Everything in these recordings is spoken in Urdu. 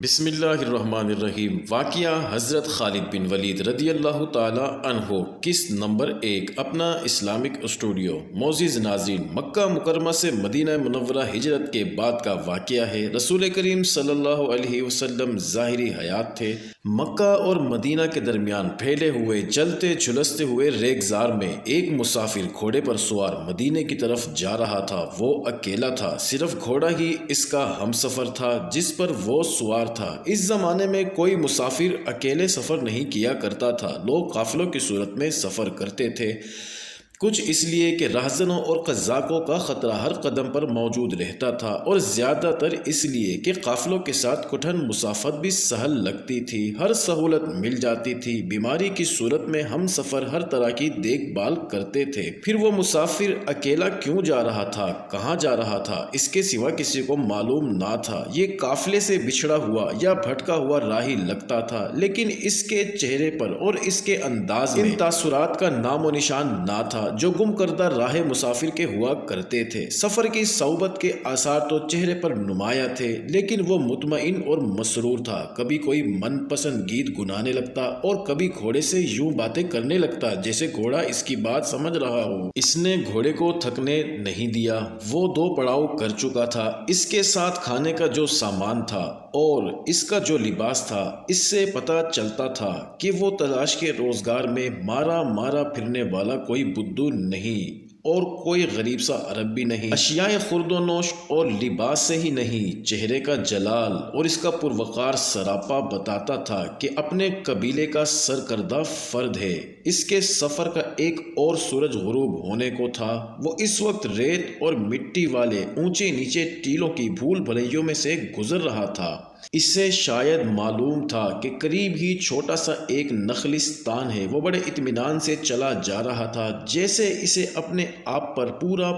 بسم اللہ الرحمن الرحیم۔ واقعہ حضرت خالد بن ولید رضی اللہ تعالی عنہ، قسط نمبر 1، اپنا اسلامک اسٹوڈیو۔ معزز ناظرین، مکہ مکرمہ سے مدینہ منورہ ہجرت کے بعد کا واقعہ ہے۔ رسول کریم صلی اللہ علیہ وسلم ظاہری حیات تھے۔ مکہ اور مدینہ کے درمیان پھیلے ہوئے چلتے جھلستے ہوئے ریگزار میں ایک مسافر گھوڑے پر سوار مدینے کی طرف جا رہا تھا۔ وہ اکیلا تھا، صرف گھوڑا ہی اس کا ہمسفر تھا جس پر وہ سوار تھا۔ اس زمانے میں کوئی مسافر اکیلے سفر نہیں کیا کرتا تھا، لوگ قافلوں کی صورت میں سفر کرتے تھے۔ کچھ اس لیے کہ راہزنوں اور قزاقوں کا خطرہ ہر قدم پر موجود رہتا تھا، اور زیادہ تر اس لیے کہ قافلوں کے ساتھ کٹھن مسافت بھی سہل لگتی تھی، ہر سہولت مل جاتی تھی۔ بیماری کی صورت میں ہم سفر ہر طرح کی دیکھ بھال کرتے تھے۔ پھر وہ مسافر اکیلا کیوں جا رہا تھا، کہاں جا رہا تھا، اس کے سوا کسی کو معلوم نہ تھا۔ یہ قافلے سے بچھڑا ہوا یا بھٹکا ہوا راہی لگتا تھا، لیکن اس کے چہرے پر اور اس کے انداز میں ان تاثرات کا نام و نشان نہ تھا جو گم کردہ راہ مسافر کے ہوا کرتے تھے۔ سفر کی صعوبت کے آثار تو چہرے پر نمایاں تھے، لیکن وہ مطمئن اور مسرور تھا۔ کبھی کوئی من پسند گیت گنانے لگتا اور کبھی گھوڑے سے یوں باتیں کرنے لگتا جیسے گھوڑا اس کی بات سمجھ رہا ہو۔ اس نے گھوڑے کو تھکنے نہیں دیا۔ وہ 2 پڑاؤ کر چکا تھا۔ اس کے ساتھ کھانے کا جو سامان تھا اور اس کا جو لباس تھا، اس سے پتہ چلتا تھا کہ وہ تلاش کے روزگار میں مارا پھرنے والا کوئی بدو نہیں اور کوئی غریب سا عرب بھی نہیں۔ اشیاء خورد و نوش اور لباس سے ہی نہیں، چہرے کا جلال اور اس کا پروقار سراپا بتاتا تھا کہ اپنے قبیلے کا سرکردہ فرد ہے۔ اس کے سفر کا ایک اور سورج غروب ہونے کو تھا۔ وہ اس وقت ریت اور مٹی والے اونچے نیچے ٹیلوں کی بھول بھلیوں میں سے گزر رہا تھا۔ اسے شاید معلوم تھا کہ قریب ہی چھوٹا سا ایک نخلستان ہے۔ وہ بڑے اطمینان سے چلا جا رہا تھا، جیسے اسے اپنے آپ پر پورا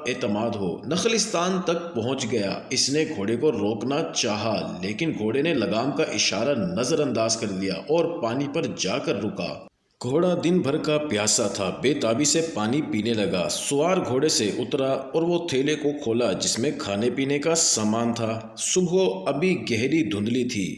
اعتماد ہو۔ نخلستان تک پہنچ گیا۔ اس نے گھوڑے کو روکنا چاہا، لیکن گھوڑے نے لگام کا اشارہ نظر انداز کر دیا اور پانی پر جا کر رکا۔ گھوڑا دن بھر کا پیاسا تھا، بے تابی سے پانی پینے لگا۔ سوار گھوڑے سے اترا اور وہ تھیلے کو کھولا جس میں کھانے پینے کا سامان تھا۔ صبح ابھی گہری دھندلی تھی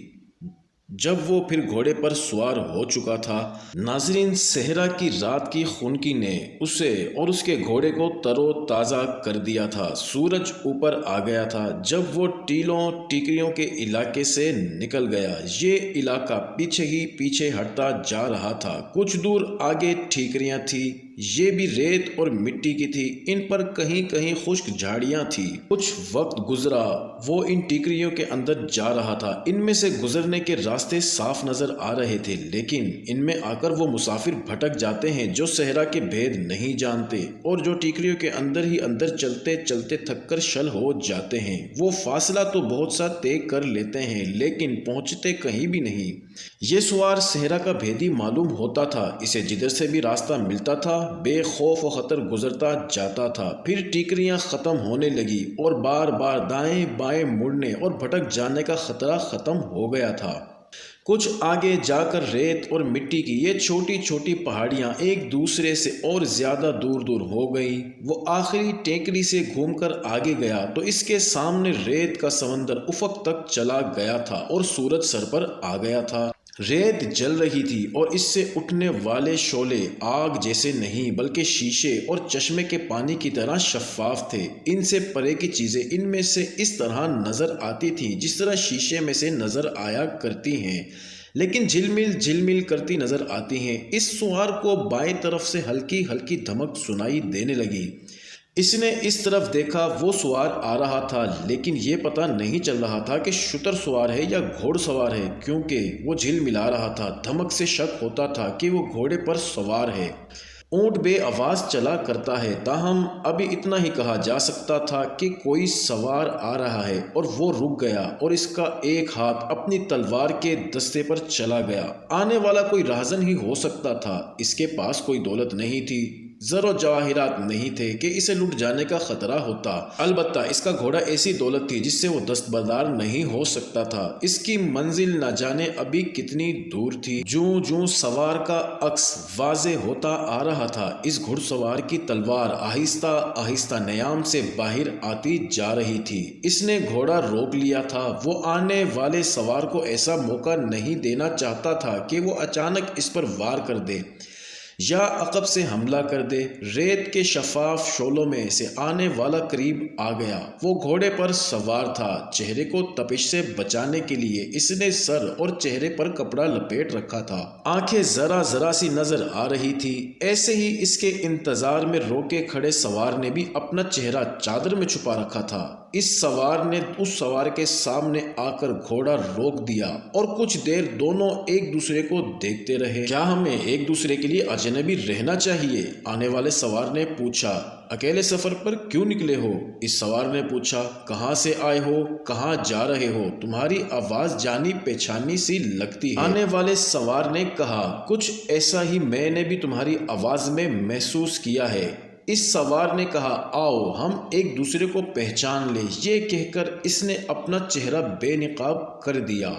جب وہ پھر گھوڑے پر سوار ہو چکا تھا۔ ناظرین، صحرا کی رات کی خنکی نے اسے اور اس کے گھوڑے کو تر و تازہ کر دیا تھا۔ سورج اوپر آ گیا تھا جب وہ ٹیلوں ٹیکریوں کے علاقے سے نکل گیا۔ یہ علاقہ پیچھے ہی پیچھے ہٹتا جا رہا تھا۔ کچھ دور آگے ٹھیکریاں تھیں، یہ بھی ریت اور مٹی کی تھی۔ ان پر کہیں کہیں خشک جھاڑیاں تھیں۔ کچھ وقت گزرا، وہ ان ٹیکریوں کے اندر جا رہا تھا۔ ان میں سے گزرنے کے راستے صاف نظر آ رہے تھے، لیکن ان میں آ کر وہ مسافر بھٹک جاتے ہیں جو صحرا کے بھید نہیں جانتے اور جو ٹیکریوں کے اندر ہی اندر چلتے چلتے تھک کر شل ہو جاتے ہیں۔ وہ فاصلہ تو بہت سا طے کر لیتے ہیں، لیکن پہنچتے کہیں بھی نہیں۔ یہ سوار صحرا کا بھیدی معلوم ہوتا تھا۔ اسے جدھر سے بھی راستہ ملتا تھا بے خوف و خطر گزرتا جاتا تھا۔ پھر ٹیکریاں ختم ہونے لگی اور بار بار دائیں بائیں مڑنے اور بھٹک جانے کا خطرہ ختم ہو گیا تھا۔ کچھ آگے جا کر ریت اور مٹی کی یہ چھوٹی چھوٹی پہاڑیاں ایک دوسرے سے اور زیادہ دور دور ہو گئیں۔ وہ آخری ٹیکری سے گھوم کر آگے گیا تو اس کے سامنے ریت کا سمندر افق تک چلا گیا تھا اور سورج سر پر آ گیا تھا۔ ریت جل رہی تھی اور اس سے اٹھنے والے شعلے آگ جیسے نہیں بلکہ شیشے اور چشمے کے پانی کی طرح شفاف تھے۔ ان سے پرے کی چیزیں ان میں سے اس طرح نظر آتی تھیں جس طرح شیشے میں سے نظر آیا کرتی ہیں، لیکن جھلمل کرتی نظر آتی ہیں۔ اس سوار کو بائیں طرف سے ہلکی ہلکی دھمک سنائی دینے لگی۔ اس نے اس طرف دیکھا، وہ سوار آ رہا تھا، لیکن یہ پتہ نہیں چل رہا تھا کہ شتر سوار ہے یا گھوڑ سوار ہے، کیونکہ وہ جھلملا رہا تھا۔ دھمک سے شک ہوتا تھا کہ وہ گھوڑے پر سوار ہے۔ اونٹ بے آواز چلا کرتا ہے، تاہم ابھی اتنا ہی کہا جا سکتا تھا کہ کوئی سوار آ رہا ہے، اور وہ رک گیا اور اس کا ایک ہاتھ اپنی تلوار کے دستے پر چلا گیا۔ آنے والا کوئی راہزن ہی ہو سکتا تھا۔ اس کے پاس کوئی دولت نہیں تھی، زر و جواہرات نہیں تھے کہ اسے لٹ جانے کا خطرہ ہوتا، البتہ اس کا گھوڑا ایسی دولت تھی جس سے وہ دستبردار نہیں ہو سکتا تھا۔ اس کی منزل نہ جانے ابھی کتنی دور تھی۔ جوں جوں سوار کا عکس واضح ہوتا آ رہا تھا، اس گھڑ سوار کی تلوار آہستہ آہستہ نیام سے باہر آتی جا رہی تھی۔ اس نے گھوڑا روک لیا تھا، وہ آنے والے سوار کو ایسا موقع نہیں دینا چاہتا تھا کہ وہ اچانک اس پر وار کر دے یا عقب سے حملہ کر دے۔ ریت کے شفاف شعلوں میں سے آنے والا قریب آ گیا۔ وہ گھوڑے پر سوار تھا۔ چہرے کو تپش سے بچانے کے لیے اس نے سر اور چہرے پر کپڑا لپیٹ رکھا تھا۔ آنکھیں ذرا ذرا سی نظر آ رہی تھی۔ ایسے ہی اس کے انتظار میں روکے کھڑے سوار نے بھی اپنا چہرہ چادر میں چھپا رکھا تھا۔ اس سوار نے اس سوار کے سامنے آ کر گھوڑا روک دیا اور کچھ دیر دونوں ایک دوسرے کو دیکھتے رہے۔ کیا ہمیں ایک دوسرے کے لیے اجنبی رہنا چاہیے؟ آنے والے سوار نے پوچھا۔ اکیلے سفر پر کیوں نکلے ہو؟ اس سوار نے پوچھا۔ کہاں سے آئے ہو؟ کہاں جا رہے ہو؟ تمہاری آواز جانی پہچانی سی لگتی ہے۔ آنے والے سوار نے کہا، کچھ ایسا ہی میں نے بھی تمہاری آواز میں محسوس کیا ہے۔ اس سوار نے کہا، آؤ ہم ایک دوسرے کو پہچان لیں۔ یہ کہہ کر اس نے اپنا چہرہ بے نقاب کر دیا۔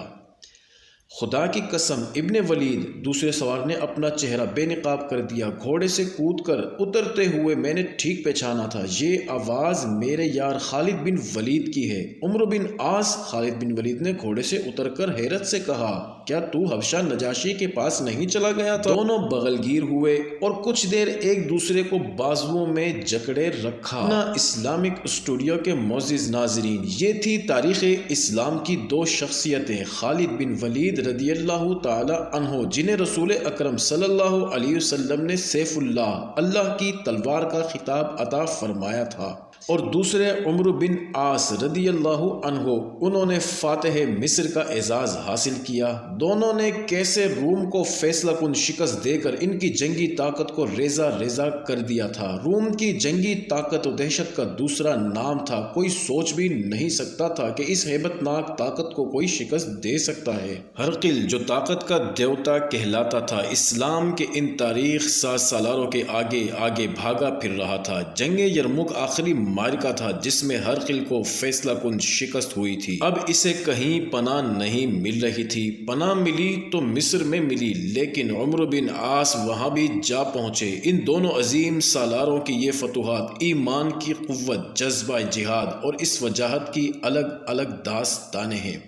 خدا کی قسم ابن ولید، دوسرے سوار نے اپنا چہرہ بے نقاب کر دیا۔ گھوڑے سے کود کر اترتے ہوئے میں نے ٹھیک پہچانا تھا۔ یہ آواز میرے یار خالد بن ولید کی ہے۔ عمرو بن عاص۔ خالد بن ولید نے گھوڑے سے اتر کر حیرت سے کہا، کیا تو حبشہ نجاشی کے پاس نہیں چلا گیا تھا؟ دونوں بغل گیر ہوئے اور کچھ دیر ایک دوسرے کو بازوؤں میں جکڑے رکھا۔ اپنا اسلامک اسٹوڈیو کے معزز ناظرین، یہ تھی تاریخ اسلام کی دو شخصیتیں، خالد بن ولید رضی اللہ تعالی عنہ، جنہیں رسول اکرم صلی اللہ علیہ وسلم نے سیف اللہ، اللہ کی تلوار کا خطاب عطا فرمایا تھا، اور دوسرے عمرو بن عاص رضی اللہ عنہ، انہوں نے فاتح مصر کا اعزاز حاصل کیا۔ دونوں نے کیسے روم کو فیصلہ کن شکست دے کر ان کی جنگی طاقت کو ریزہ ریزہ کر دیا تھا۔ روم کی جنگی طاقت و دہشت کا دوسرا نام تھا۔ کوئی سوچ بھی نہیں سکتا تھا کہ اس ہیبت ناک طاقت کو کوئی شکست دے سکتا ہے۔ ہرقل جو طاقت کا دیوتا کہلاتا تھا، اسلام کے ان تاریخ ساز سالاروں کے آگے آگے بھاگا پھر رہا تھا۔ جنگ یرموک آخری معرکہ تھا جس میں ہرقل کو فیصلہ کن شکست ہوئی تھی۔ اب اسے کہیں پناہ نہیں مل رہی تھی۔ پناہ ملی تو مصر میں ملی، لیکن عمرو بن عاص وہاں بھی جا پہنچے۔ ان دونوں عظیم سالاروں کی یہ فتوحات ایمان کی قوت، جذبہ جہاد اور اس وجاہت کی الگ الگ داستانیں ہیں۔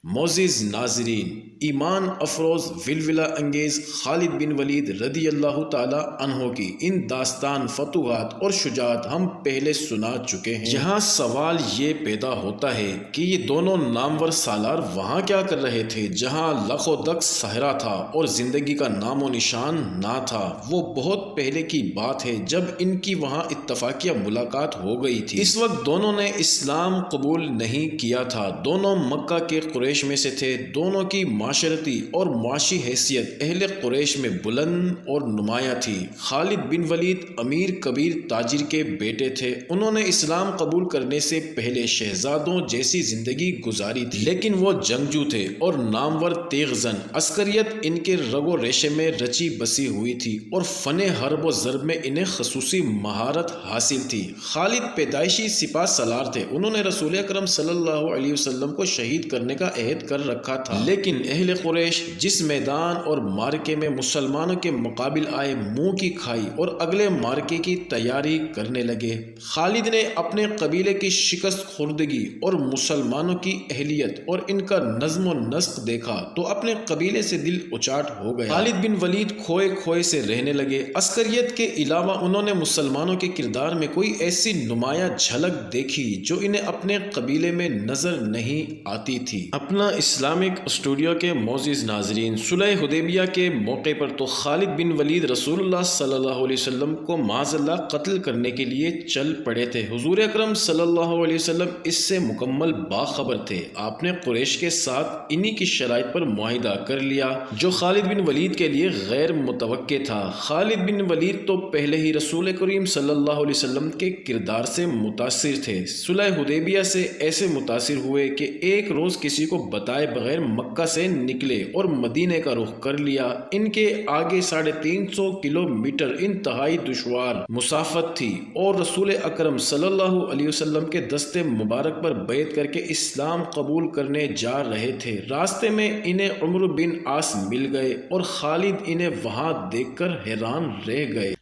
معزز ناظرین، ایمان افروز ولولہ انگیز خالد بن ولید رضی اللہ تعالی عنہ کی ان داستان فتوحات اور شجاعت ہم پہلے سنا چکے ہیں۔ یہاں سوال یہ پیدا ہوتا ہے کہ یہ دونوں نامور سالار وہاں کیا کر رہے تھے جہاں لخ و دک صحرا تھا اور زندگی کا نام و نشان نہ تھا۔ وہ بہت پہلے کی بات ہے جب ان کی وہاں اتفاقیہ ملاقات ہو گئی تھی۔ اس وقت دونوں نے اسلام قبول نہیں کیا تھا۔ دونوں مکہ کے قریش میں سے تھے۔ دونوں کی معاشرتی اور معاشی حیثیت اہل قریش میں بلند اور نمایاں تھی۔ خالد بن ولید امیر کبیر تاجر کے بیٹے تھے۔ انہوں نے اسلام قبول کرنے سے پہلے شہزادوں جیسی زندگی گزاری تھی، لیکن وہ جنگجو تھے اور نامور تیغ زن۔ عسکریت ان کے رگ و ریشے میں رچی بسی ہوئی تھی اور فن حرب و ضرب میں انہیں خصوصی مہارت حاصل تھی۔ خالد پیدائشی سپہ سالار تھے۔ انہوں نے رسول اکرم صلی اللہ علیہ وسلم کو شہید کرنے کا عہد کر رکھا تھا، لیکن اہل قریش جس میدان اور مارکے میں مسلمانوں کے مقابل آئے، منہ کی کھائی اور اگلے مارکے کی تیاری کرنے لگے۔ خالد نے اپنے قبیلے کی شکست خوردگی اور مسلمانوں کی اہلیت اور ان کا نظم و نسق دیکھا تو اپنے قبیلے سے دل اچاٹ ہو گیا۔ خالد بن ولید کھوئے کھوئے سے رہنے لگے۔ عسکریت کے علاوہ انہوں نے مسلمانوں کے کردار میں کوئی ایسی نمایاں جھلک دیکھی جو انہیں اپنے قبیلے میں نظر نہیں آتی تھی۔ اپنا اسلامک اسٹوڈیو کے معزز ناظرین، صلح حدیبیہ کے موقع پر تو خالد بن ولید رسول اللہ صلی اللہ علیہ وسلم کو معاذ اللہ قتل کرنے کے لیے چل پڑے تھے۔ حضور اکرم صلی اللہ علیہ وسلم اس سے مکمل باخبر تھے۔ آپ نے قریش کے ساتھ انہی کی شرائط پر معاہدہ کر لیا جو خالد بن ولید کے لیے غیر متوقع تھا۔ خالد بن ولید تو پہلے ہی رسول کریم صلی اللہ علیہ وسلم کے کردار سے متاثر تھے۔ صلح حدیبیہ سے ایسے متاثر ہوئے کہ ایک روز کسی کو کو بتائے بغیر مکہ سے نکلے اور مدینے کا رخ کر لیا۔ ان کے آگے 350 کلومیٹر انتہائی دشوار مسافت تھی اور رسول اکرم صلی اللہ علیہ وسلم کے دستے مبارک پر بیعت کر کے اسلام قبول کرنے جا رہے تھے۔ راستے میں انہیں عمرو بن عاص مل گئے اور خالد انہیں وہاں دیکھ کر حیران رہ گئے۔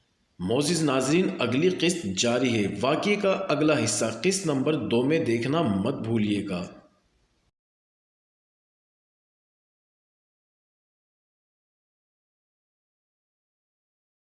معزز ناظرین، اگلی قسط جاری ہے۔ واقعے کا اگلا حصہ قسط نمبر 2 میں دیکھنا مت بھولیے گا۔